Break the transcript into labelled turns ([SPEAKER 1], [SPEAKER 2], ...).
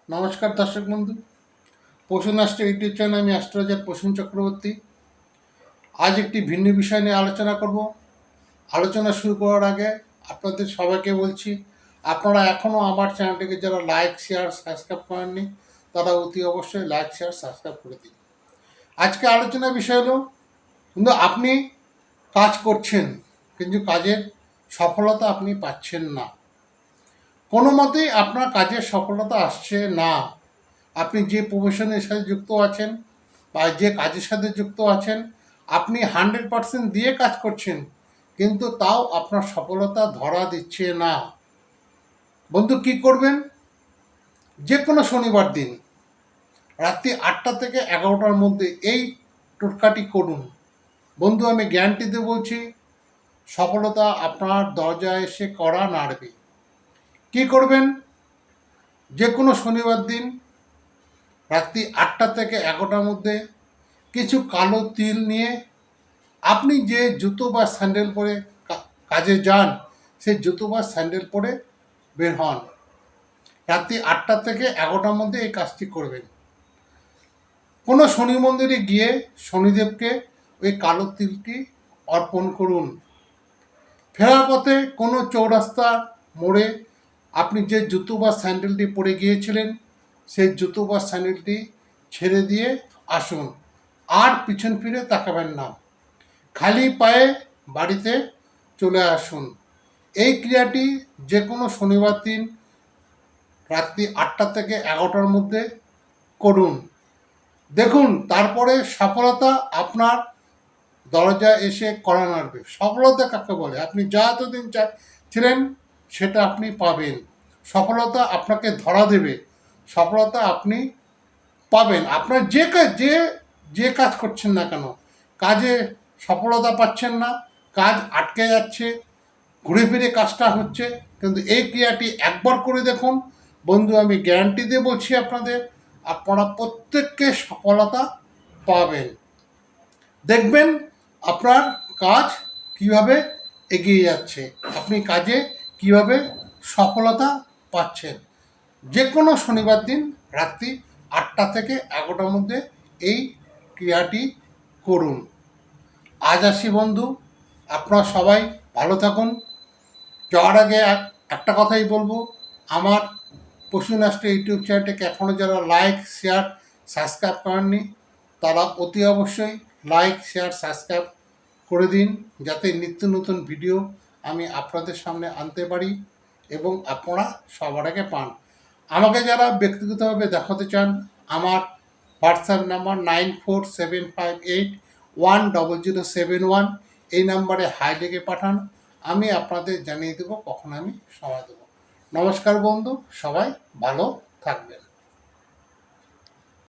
[SPEAKER 1] নমস্কার দর্শক বন্ধু, পোষণ অ্যাস্ট্রো ইউটিউব চ্যানেল। আমি অ্যাস্ট্রোলজার পোষণ চক্রবর্তী। আজ একটি ভিন্ন বিষয় নিয়ে আলোচনা করব। আলোচনা শুরু করার আগে আপনাদের সবাইকে বলছি, আপনারা এখনও আমার চ্যানেলটিকে যারা লাইক শেয়ার সাবস্ক্রাইব করেননি তারা অতি অবশ্যই লাইক শেয়ার সাবস্ক্রাইব করে দিন। আজকে আলোচনার বিষয় হলো, কিন্তু আপনি কাজ করছেন কিন্তু কাজের সফলতা আপনি পাচ্ছেন না, কোনো মতেই আপনার কাজের সফলতা আসছে না। আপনি যে প্রফেশনের সাথে যুক্ত আছেন বা যে কাজের সাথে যুক্ত আছেন, আপনি 100% দিয়ে কাজ করছেন, কিন্তু তাও আপনার সফলতা ধরা দিচ্ছে না। বন্ধু, কি করবেন? যে কোনো শনিবার দিন রাত্রি 8টা থেকে 11টার মধ্যে এই টোটকাটি করুন। বন্ধু, আমি গ্যারান্টি দিয়ে বলছি, সফলতা আপনার দরজায় এসে কড়া নাড়বে। কি করবেন? যে কোনো শনিবার দিন রাত্রি 8টা থেকে 11টার মধ্যে কিছু কালো তিল নিয়ে আপনি যে জুতো বা স্যান্ডেল পরে কাজে যান, সেই জুতো বা স্যান্ডেল পরে বের হন। রাত্রি 8টা থেকে 11টার মধ্যে এই কাজটি করবেন। কোনো শনি মন্দিরে গিয়ে শনিদেবকে ওই কালো তিলটি অর্পণ করুন। ফেরার পথে কোনো চৌরাস্তা মোড়ে আপনি যে জুতো বা স্যান্ডেলটি পরে গিয়েছিলেন, সেই জুতো বা স্যান্ডেলটি ছেড়ে দিয়ে আসুন। আর পিছন ফিরে তাকাবেন না, খালি পায়ে বাড়িতে চলে আসুন। এই ক্রিয়াটি যে কোনো শনিবার দিন রাত্রি 8টা থেকে 11টার মধ্যে করুন। দেখুন, তারপরে সফলতা আপনার দরজায় এসে কড়া নাড়বে। সফলতা কাকে বলে? আপনি যা এতদিন ছিলেন সেটা আপনি পাবেন। সফলতা আপনাকে ধরা দেবে। সফলতা আপনি পাবেন। আপনার যে কাজ করছেন না কেন, কাজে সফলতা পাচ্ছেন না, কাজ আটকে যাচ্ছে, ঘুরে ফিরে কাজটা হচ্ছে, কিন্তু এই ক্রিয়াটি একবার করে দেখুন বন্ধু, আমি গ্যারান্টি দিয়ে বলছি আপনারা প্রত্যেককে সফলতা পাবেন। দেখবেন আপনার কাজ কিভাবে এগিয়ে যাচ্ছে, আপনি কাজে কিভাবে সফলতা পাচ্ছেন। যে কোনো শনিবার দিন রাত্রি 8টা থেকে 11টার মধ্যে এই ক্রিয়াটি করুন। আজ আসি বন্ধু, আপনারা সবাই ভালো থাকুন। যাওয়ার আগে একটা কথাই বলবো, আমার পশু অ্যাস্ট্রো ইউটিউব চ্যানেলটাকে এখনও যারা লাইক শেয়ার সাবস্ক্রাইব করেননি তারা অতি অবশ্যই লাইক শেয়ার সাবস্ক্রাইব করে দিন, যাতে নিত্য নতুন ভিডিও আমি আপনাদের সামনে আনতে পারি এবং আপনারা সবার আগে পান। আমাকে যারা ব্যক্তিগতভাবে দেখাতে চান, আমার হোয়াটসঅ্যাপ নাম্বার 9475810071। এই নাম্বারে হাই লিখে পাঠান, আমি আপনাদের জানিয়ে দেবো কখন আমি সময় দেবো। নমস্কার বন্ধু, সবাই ভালো থাকবেন।